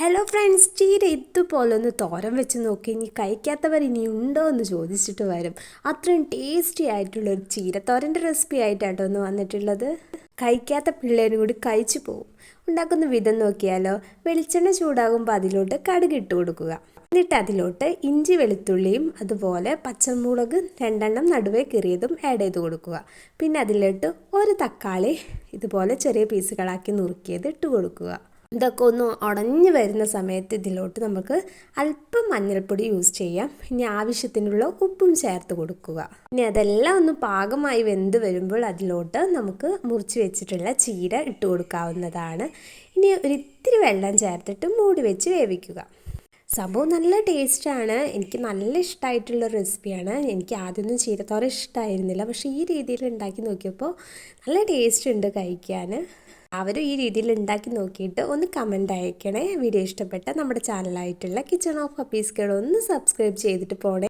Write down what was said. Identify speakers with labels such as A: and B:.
A: Hello friends, ചീര ഇതുപോലെ ഒന്ന് തോരൻ വെച്ച് നോക്കി. ഇനി കഴിക്കാത്തവർ ഇനി ഉണ്ടോ എന്ന് ചോദിച്ചിട്ട് വരും. അത്രയും ടേസ്റ്റി ആയിട്ടുള്ളൊരു ചീരത്തോരൻ്റെ റെസിപ്പി ആയിട്ടാട്ടോ ഒന്ന് വന്നിട്ടുള്ളത്. കഴിക്കാത്ത പിള്ളേരും കൂടി കഴിച്ചു പോകും. ഉണ്ടാക്കുന്ന വിധം നോക്കിയാലോ. വെളിച്ചെണ്ണ ചൂടാകുമ്പോൾ അതിലോട്ട് കടുക് ഇട്ട് കൊടുക്കുക. എന്നിട്ട് അതിലോട്ട് ഇഞ്ചി വെളുത്തുള്ളിയും അതുപോലെ പച്ചമുളക് 2 നടുവേ കീറിയതും ആഡ് ചെയ്ത് കൊടുക്കുക. പിന്നെ അതിലോട്ട് ഒരു തക്കാളി ഇതുപോലെ ചെറിയ പീസുകളാക്കി നുറുക്കിയത് ഇട്ട് കൊടുക്കുക. ഇതൊക്കെ ഒന്ന് ഉടഞ്ഞു വരുന്ന സമയത്ത് ഇതിലോട്ട് നമുക്ക് അല്പം മഞ്ഞൾപ്പൊടി യൂസ് ചെയ്യാം. ഇനി ആവശ്യത്തിനുള്ള ഉപ്പും ചേർത്ത് കൊടുക്കുക. ഇനി അതെല്ലാം ഒന്ന് പാകമായി വെന്ത് വരുമ്പോൾ അതിലോട്ട് നമുക്ക് മുറിച്ച് വെച്ചിട്ടുള്ള ചീര ഇട്ട് കൊടുക്കാവുന്നതാണ്. ഇനി ഒരിത്തിരി വെള്ളം ചേർത്തിട്ട് മൂടി വെച്ച് വേവിക്കുക. സംഭവം നല്ല ടേസ്റ്റാണ്. എനിക്ക് നല്ല ഇഷ്ടമായിട്ടുള്ള റെസിപ്പിയാണ്. എനിക്ക് ആദ്യമൊന്നും ചീരത്തോരൻ ഇഷ്ടമായിരുന്നില്ല, പക്ഷേ ഈ രീതിയിൽ ഉണ്ടാക്കി നോക്കിയപ്പോൾ നല്ല ടേസ്റ്റ് ഉണ്ട് കഴിക്കാൻ. അവരും ഈ രീതിയിൽ ഉണ്ടാക്കി നോക്കിയിട്ട് ഒന്ന് കമൻറ്റ് അയക്കണേ. വീഡിയോ ഇഷ്ടപ്പെട്ട നമ്മുടെ ചാനലായിട്ടുള്ള കിച്ചൺ ഓഫ് ഹപ്പീസ് കേൾ ഒന്ന് സബ്സ്ക്രൈബ് ചെയ്തിട്ട് പോണേ.